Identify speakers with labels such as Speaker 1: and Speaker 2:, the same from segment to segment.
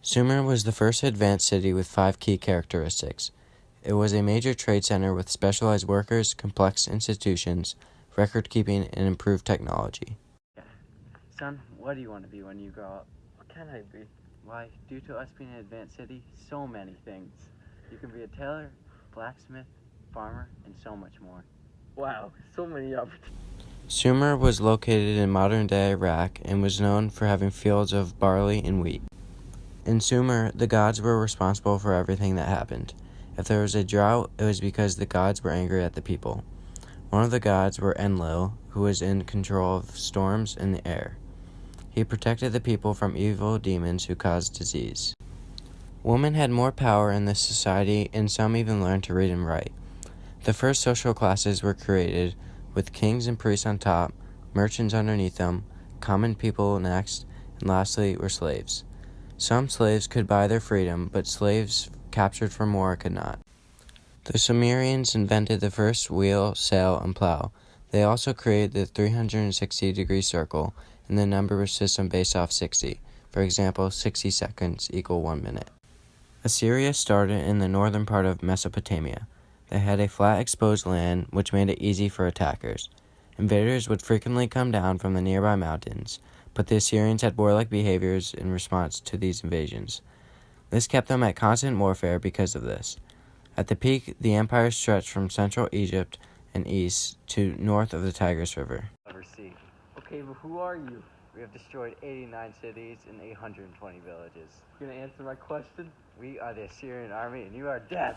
Speaker 1: Sumer was the first advanced city with 5 key characteristics. It was a major trade center with specialized workers, complex institutions, record-keeping, and improved technology.
Speaker 2: Son, what do you want to be when you grow up?
Speaker 3: What can I be?
Speaker 2: Why, due to us being an advanced city, so many things. You can be a tailor, blacksmith, farmer, and so much more.
Speaker 3: Wow, so many opportunities.
Speaker 1: Sumer was located in modern-day Iraq and was known for having fields of barley and wheat. In Sumer, the gods were responsible for everything that happened. If there was a drought, it was because the gods were angry at the people. One of the gods were Enlil, who was in control of storms in the air. He protected the people from evil demons who caused disease. Women had more power in this society, and some even learned to read and write. The first social classes were created, with kings and priests on top, merchants underneath them, common people next, and lastly were slaves. Some slaves could buy their freedom, but slaves captured from war could not. The Sumerians invented the first wheel, sail, and plow. They also created the 360-degree circle and the number system based off 60. For example, 60 seconds equal 1 minute. Assyria started in the northern part of Mesopotamia. They had a flat, exposed land, which made it easy for attackers. Invaders would frequently come down from the nearby mountains, but the Assyrians had warlike behaviors in response to these invasions. This kept them at constant warfare because of this. At the peak, the empire stretched from central Egypt and east to north of the Tigris River.
Speaker 2: Oversee.
Speaker 3: Okay, but who are you?
Speaker 2: We have destroyed 89 cities and 820 villages.
Speaker 3: You gonna answer my question?
Speaker 2: We are the Assyrian army, and you are dead.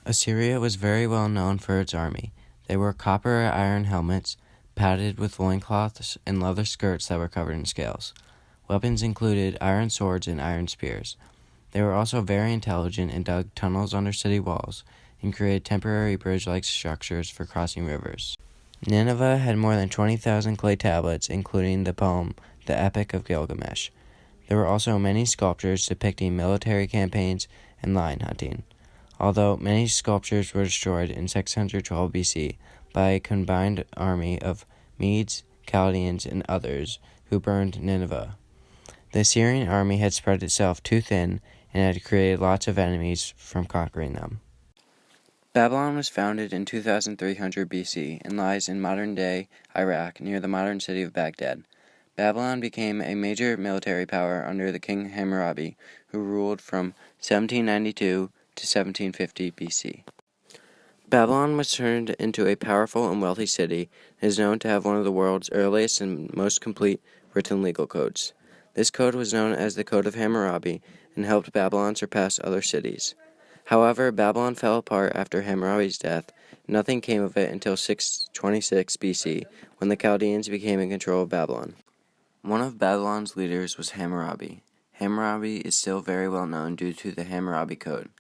Speaker 1: Assyria was very well known for its army. They wore copper or iron helmets, padded with loincloths and leather skirts that were covered in scales. Weapons included iron swords and iron spears. They were also very intelligent and dug tunnels under city walls and created temporary bridge-like structures for crossing rivers. Nineveh had more than 20,000 clay tablets, including the poem, The Epic of Gilgamesh. There were also many sculptures depicting military campaigns and lion hunting, although many sculptures were destroyed in 612 BC by a combined army of Medes, Chaldeans, and others who burned Nineveh. The Assyrian army had spread itself too thin and had created lots of enemies from conquering them. Babylon was founded in 2300 BC and lies in modern-day Iraq near the modern city of Baghdad. Babylon became a major military power under the king Hammurabi, who ruled from 1792 to 1750 BC. Babylon was turned into a powerful and wealthy city and is known to have one of the world's earliest and most complete written legal codes. This code was known as the Code of Hammurabi and helped Babylon surpass other cities. However, Babylon fell apart after Hammurabi's death, and nothing came of it until 626 BC, when the Chaldeans became in control of Babylon. One of Babylon's leaders was Hammurabi. Hammurabi is still very well known due to the Hammurabi Code.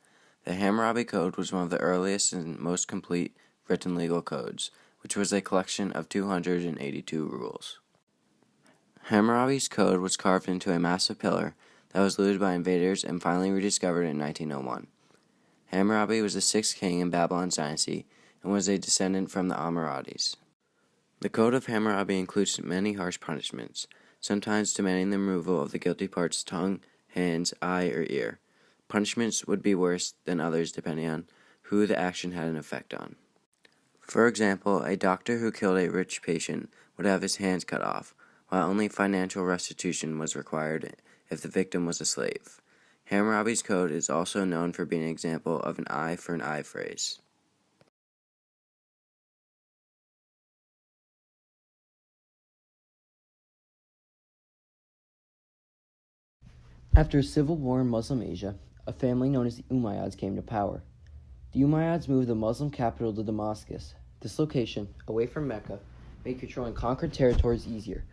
Speaker 1: The Hammurabi Code was one of the earliest and most complete written legal codes, which was a collection of 282 rules. Hammurabi's code was carved into a massive pillar that was looted by invaders and finally rediscovered in 1901. Hammurabi was the sixth king in Babylon's dynasty and was a descendant from the Amorites. The Code of Hammurabi includes many harsh punishments, sometimes demanding the removal of the guilty part's tongue, hands, eye, or ear. Punishments would be worse than others depending on who the action had an effect on. For example, a doctor who killed a rich patient would have his hands cut off, while only financial restitution was required if the victim was a slave. Hammurabi's code is also known for being an example of an eye for an eye phrase.
Speaker 4: After a civil war in Muslim Asia, a family known as the Umayyads came to power. The Umayyads moved the Muslim capital to Damascus. This location, away from Mecca, made controlling conquered territories easier.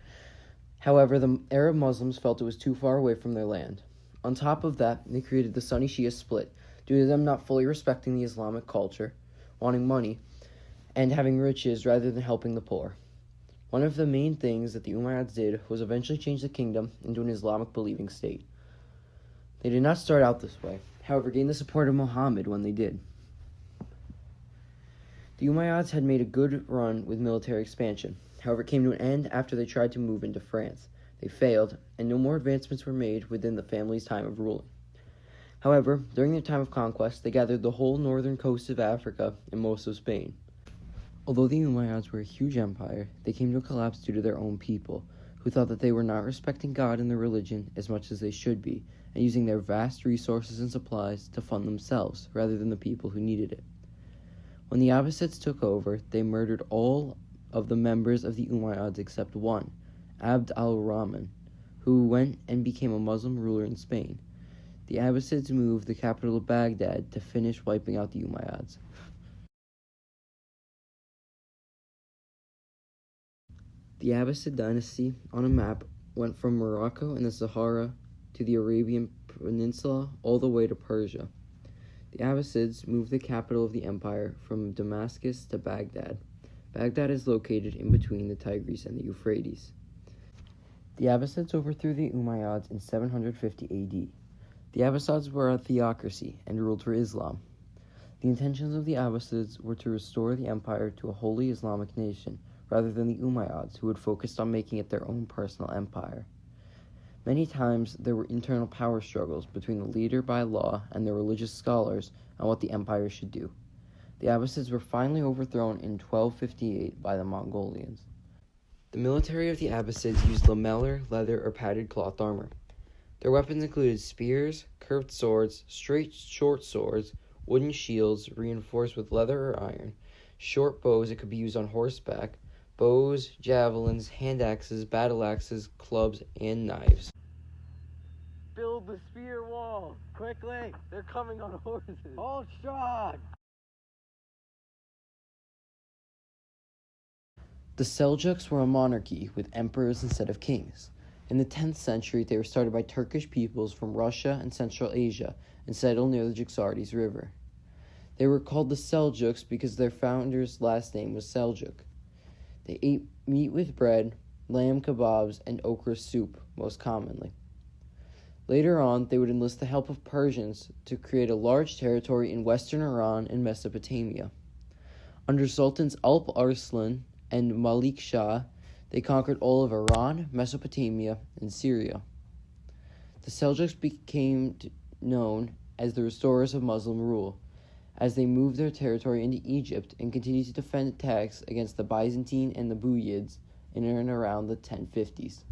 Speaker 4: However, the Arab Muslims felt it was too far away from their land. On top of that, they created the Sunni-Shia split, due to them not fully respecting the Islamic culture, wanting money, and having riches rather than helping the poor. One of the main things that the Umayyads did was eventually change the kingdom into an Islamic-believing state. They did not start out this way, however gained the support of Muhammad when they did. The Umayyads had made a good run with military expansion, however it came to an end after they tried to move into France. They failed, and no more advancements were made within the family's time of ruling. However, during their time of conquest, they gathered the whole northern coast of Africa and most of Spain. Although the Umayyads were a huge empire, they came to a collapse due to their own people, who thought that they were not respecting God and their religion as much as they should be, and using their vast resources and supplies to fund themselves rather than the people who needed it. When the Abbasids took over, they murdered all of the members of the Umayyads except one, Abd al-Rahman, who went and became a Muslim ruler in Spain. The Abbasids moved the capital of Baghdad to finish wiping out the Umayyads. The Abbasid dynasty, on a map, went from Morocco and the Sahara to the Arabian Peninsula all the way to Persia. The Abbasids moved the capital of the empire from Damascus to Baghdad. Baghdad is located in between the Tigris and the Euphrates. The Abbasids overthrew the Umayyads in 750 AD. The Abbasids were a theocracy and ruled for Islam. The intentions of the Abbasids were to restore the empire to a wholly Islamic nation, rather than the Umayyads, who had focused on making it their own personal empire. Many times there were internal power struggles between the leader by law and the religious scholars on what the empire should do. The Abbasids were finally overthrown in 1258 by the Mongolians. The military of the Abbasids used lamellar, leather, or padded cloth armor. Their weapons included spears, curved swords, straight short swords, wooden shields reinforced with leather or iron, short bows that could be used on horseback, bows, javelins, hand axes, battle axes, clubs, and knives.
Speaker 3: Build the spear wall! Quickly! They're coming on horses!
Speaker 2: Hold strong!
Speaker 4: The Seljuks were a monarchy with emperors instead of kings. In the 10th century, they were started by Turkish peoples from Russia and Central Asia and settled near the Jaxartes River. They were called the Seljuks because their founder's last name was Seljuk. They ate meat with bread, lamb kebabs, and okra soup, most commonly. Later on, they would enlist the help of Persians to create a large territory in western Iran and Mesopotamia. Under Sultans Alp Arslan and Malik Shah, they conquered all of Iran, Mesopotamia, and Syria. The Seljuks became known as the restorers of Muslim rule, as they moved their territory into Egypt and continued to defend attacks against the Byzantine and the Umayyads in and around the 1050s.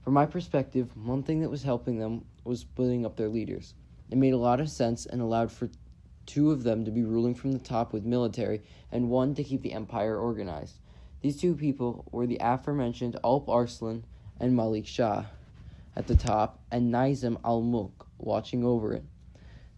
Speaker 4: From my perspective, one thing that was helping them was splitting up their leaders. It made a lot of sense and allowed for two of them to be ruling from the top with military and one to keep the empire organized. These two people were the aforementioned Alp Arslan and Malik Shah at the top and Nizam al-Mulk watching over it.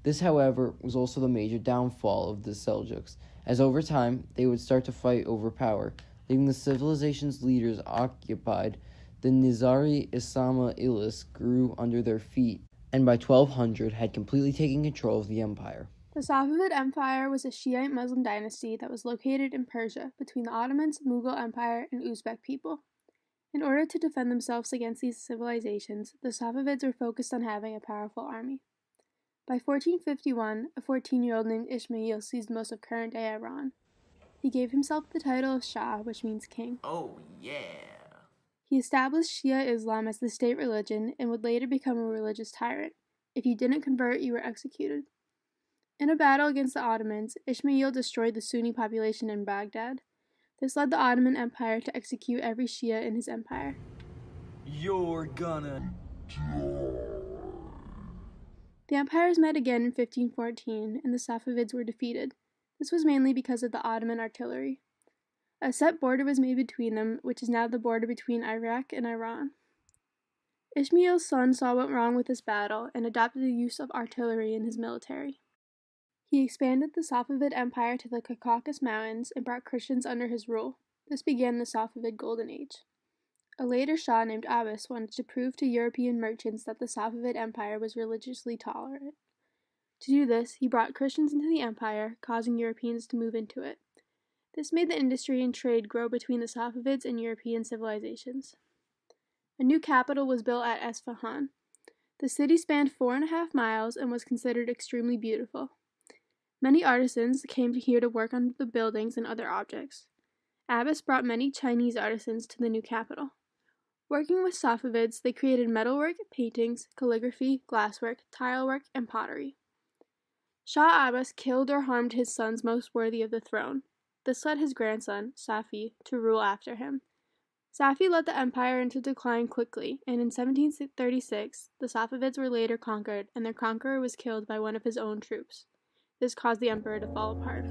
Speaker 4: This, however, was also the major downfall of the Seljuks, as over time they would start to fight over power, leaving the civilization's leaders occupied. The Nizari Isama Ilis grew under their feet, and by 1200 had completely taken control of the empire.
Speaker 5: The Safavid Empire was a Shiite Muslim dynasty that was located in Persia between the Ottomans, Mughal Empire, and Uzbek people. In order to defend themselves against these civilizations, the Safavids were focused on having a powerful army. By 1451, a 14-year-old named Ismail seized most of current-day Iran. He gave himself the title of Shah, which means king.
Speaker 6: Oh, yeah.
Speaker 5: He established Shia Islam as the state religion and would later become a religious tyrant. If you didn't convert, you were executed. In a battle against the Ottomans, Ismail destroyed the Sunni population in Baghdad. This led the Ottoman Empire to execute every Shia in his empire.
Speaker 6: You're gonna
Speaker 5: The empires met again in 1514, and the Safavids were defeated. This was mainly because of the Ottoman artillery. A set border was made between them, which is now the border between Iraq and Iran. Ismail's son saw what went wrong with this battle and adopted the use of artillery in his military. He expanded the Safavid Empire to the Caucasus Mountains and brought Christians under his rule. This began the Safavid Golden Age. A later Shah named Abbas wanted to prove to European merchants that the Safavid Empire was religiously tolerant. To do this, he brought Christians into the empire, causing Europeans to move into it. This made the industry and trade grow between the Safavids and European civilizations. A new capital was built at Esfahan. The city spanned 4.5 miles and was considered extremely beautiful. Many artisans came here to work on the buildings and other objects. Abbas brought many Chinese artisans to the new capital. Working with Safavids, they created metalwork, paintings, calligraphy, glasswork, tilework, and pottery. Shah Abbas killed or harmed his sons most worthy of the throne. This led his grandson, Safi, to rule after him. Safi led the empire into decline quickly, and in 1736, the Safavids were later conquered, and their conqueror was killed by one of his own troops. This caused the emperor to fall apart.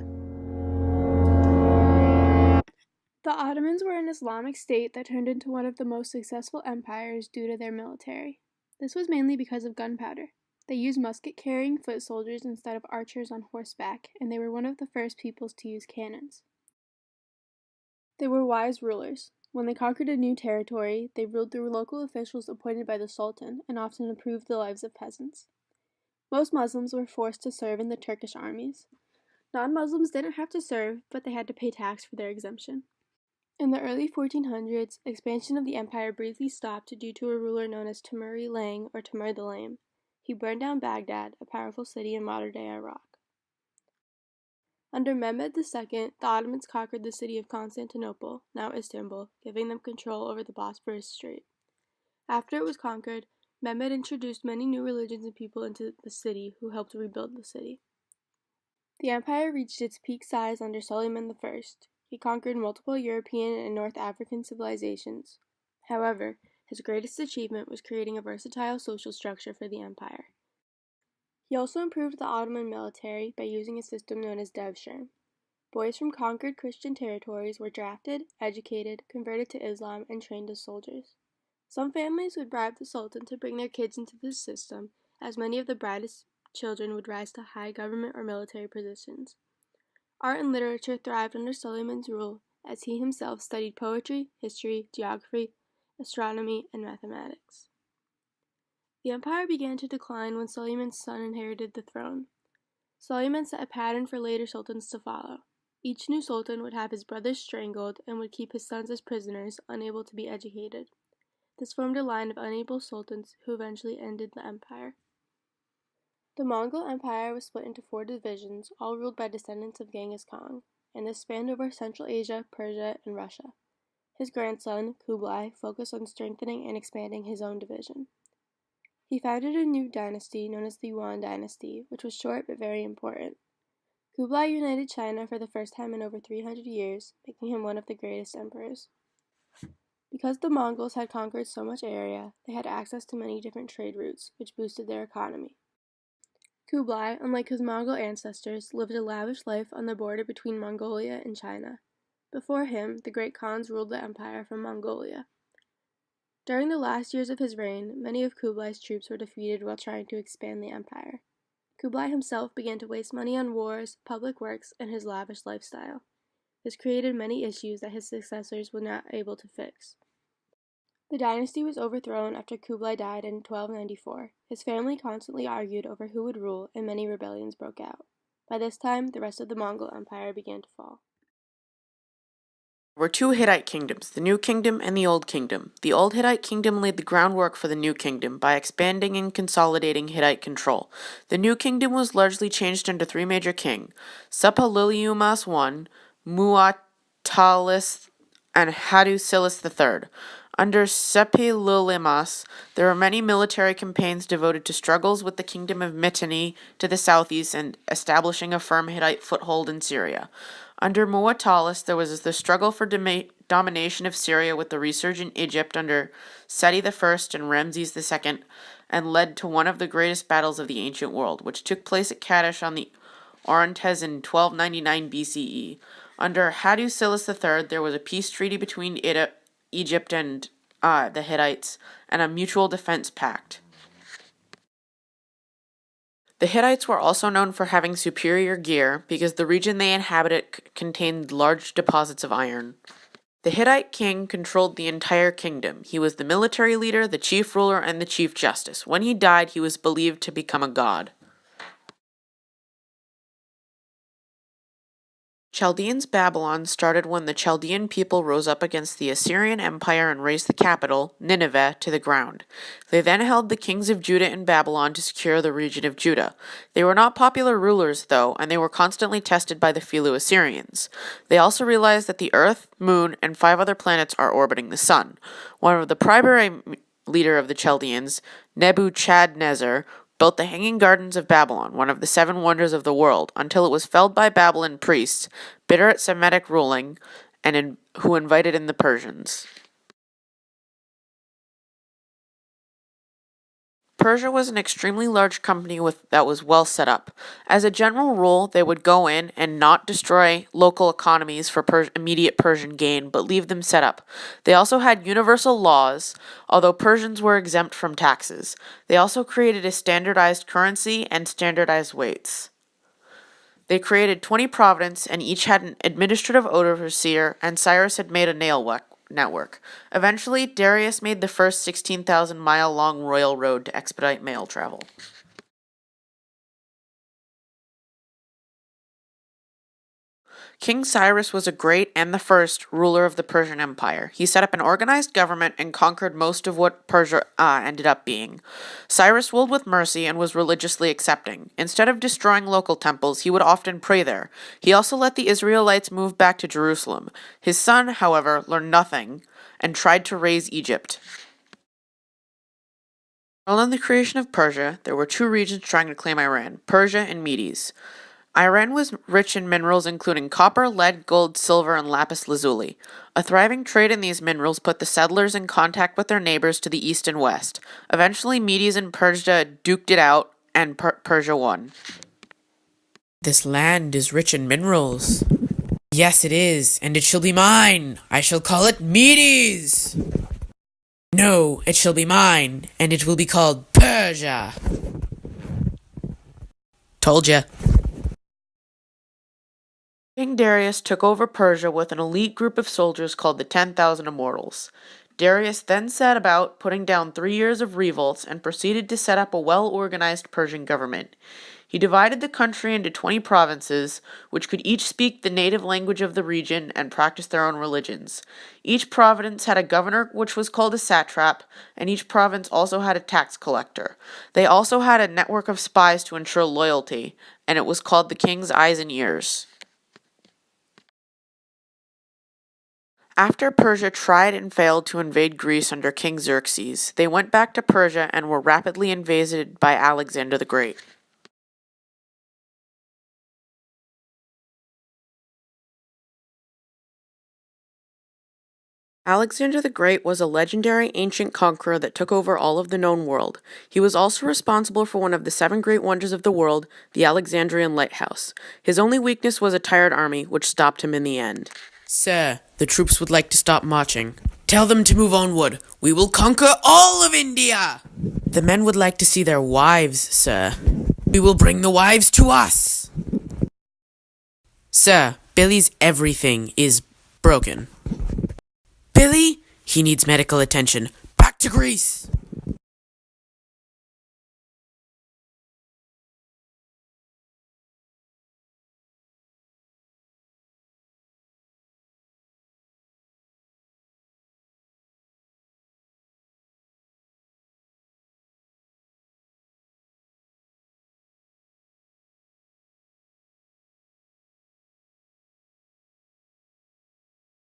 Speaker 5: The Ottomans were an Islamic state that turned into one of the most successful empires due to their military. This was mainly because of gunpowder. They used musket-carrying foot soldiers instead of archers on horseback, and they were one of the first peoples to use cannons. They were wise rulers. When they conquered a new territory, they ruled through local officials appointed by the Sultan and often improved the lives of peasants. Most Muslims were forced to serve in the Turkish armies. Non-Muslims didn't have to serve, but they had to pay tax for their exemption. In the early 1400s, expansion of the empire briefly stopped due to a ruler known as Timur Lang or Timur the Lame. He burned down Baghdad, a powerful city in modern-day Iraq. Under Mehmed II, the Ottomans conquered the city of Constantinople, now Istanbul, giving them control over the Bosphorus Strait. After it was conquered, Mehmed introduced many new religions and people into the city who helped rebuild the city. The empire reached its peak size under Suleiman I. He conquered multiple European and North African civilizations. However, his greatest achievement was creating a versatile social structure for the empire. He also improved the Ottoman military by using a system known as devshirme. Boys from conquered Christian territories were drafted, educated, converted to Islam, and trained as soldiers. Some families would bribe the Sultan to bring their kids into this system, as many of the brightest children would rise to high government or military positions. Art and literature thrived under Suleiman's rule, as he himself studied poetry, history, geography, astronomy, and mathematics. The empire began to decline when Suleiman's son inherited the throne. Suleiman set a pattern for later sultans to follow. Each new sultan would have his brothers strangled and would keep his sons as prisoners, unable to be educated. This formed a line of unable sultans who eventually ended the empire. The Mongol Empire was split into 4 divisions, all ruled by descendants of Genghis Khan, and this spanned over Central Asia, Persia, and Russia. His grandson, Kublai, focused on strengthening and expanding his own division. He founded a new dynasty known as the Yuan dynasty, which was short but very important. Kublai united China for the first time in over 300 years, making him one of the greatest emperors. Because the Mongols had conquered so much area, they had access to many different trade routes, which boosted their economy. Kublai, unlike his Mongol ancestors, lived a lavish life on the border between Mongolia and China. Before him, the great Khans ruled the empire from Mongolia. During the last years of his reign, many of Kublai's troops were defeated while trying to expand the empire. Kublai himself began to waste money on wars, public works, and his lavish lifestyle. This created many issues that his successors were not able to fix. The dynasty was overthrown after Kublai died in 1294. His family constantly argued over who would rule, and many rebellions broke out. By this time, the rest of the Mongol Empire began to fall.
Speaker 7: There were 2 Hittite kingdoms, the New Kingdom and the Old Kingdom. The Old Hittite Kingdom laid the groundwork for the New Kingdom by expanding and consolidating Hittite control. The New Kingdom was largely changed under 3 major kings, Suppiluliuma I, Muwatallis, and Hattusilus III. Under Suppiluliuma, there were many military campaigns devoted to struggles with the kingdom of Mitanni to the southeast and establishing a firm Hittite foothold in Syria. Under Muwatallis, there was the struggle for domination of Syria with the resurgent Egypt under Seti I and Ramses II, and led to one of the greatest battles of the ancient world, which took place at Kadesh on the Orontes in 1299 BCE. Under Hattusilus III, there was a peace treaty between Egypt and the Hittites, and a mutual defense pact. The Hittites were also known for having superior gear because the region they inhabited contained large deposits of iron. The Hittite king controlled the entire kingdom. He was the military leader, the chief ruler, and the chief justice. When he died, he was believed to become a god. Chaldeans Babylon started when the Chaldean people rose up against the Assyrian Empire and razed the capital, Nineveh, to the ground. They then held the kings of Judah and Babylon to secure the region of Judah. They were not popular rulers, though, and they were constantly tested by the Philo-Assyrians. They also realized that the Earth, Moon, and 5 other planets are orbiting the Sun. One of the primary leader of the Chaldeans, Nebuchadnezzar, built the Hanging Gardens of Babylon, one of the 7 wonders of the world, until it was felled by Babylon priests, bitter at Semitic ruling, and who invited in the Persians. Persia was an extremely large company that was well set up. As a general rule, they would go in and not destroy local economies for immediate Persian gain, but leave them set up. They also had universal laws, although Persians were exempt from taxes. They also created a standardized currency and standardized weights. They created 20 provinces, and each had an administrative overseer, and Cyrus had made a network. Eventually, Darius made the first 16,000-mile-long royal road to expedite mail travel. King Cyrus was a great and the first ruler of the Persian Empire. He set up an organized government and conquered most of what Persia ended up being. Cyrus ruled with mercy and was religiously accepting. Instead of destroying local temples, he would often pray there. He also let the Israelites move back to Jerusalem. His son, however, learned nothing and tried to raise Egypt. Following the creation of Persia, there were 2 regions trying to claim Iran, Persia and Medes. Iran was rich in minerals including copper, lead, gold, silver, and lapis lazuli. A thriving trade in these minerals put the settlers in contact with their neighbors to the east and west. Eventually, Medes and Persia duked it out, and Persia won.
Speaker 8: This land is rich in minerals. Yes, it is, and it shall be mine. I shall call it Medes. No, it shall be mine, and it will be called Persia. Told ya.
Speaker 7: King Darius took over Persia with an elite group of soldiers called the 10,000 Immortals. Darius then set about putting down 3 years of revolts and proceeded to set up a well-organized Persian government. He divided the country into 20 provinces, which could each speak the native language of the region and practice their own religions. Each province had a governor, which was called a satrap, and each province also had a tax collector. They also had a network of spies to ensure loyalty, and it was called the King's Eyes and Ears. After Persia tried and failed to invade Greece under King Xerxes, they went back to Persia and were rapidly invaded by Alexander the Great. Alexander the Great was a legendary ancient conqueror that took over all of the known world. He was also responsible for one of the 7 great wonders of the world, the Alexandrian Lighthouse. His only weakness was a tired army, which stopped him in the end.
Speaker 8: Sir, the troops would like to stop marching. Tell them to move onward. We will conquer all of India. The men would like to see their wives, sir. We will bring the wives to us. Sir, Billy's everything is broken. Billy? He needs medical attention. Back to Greece.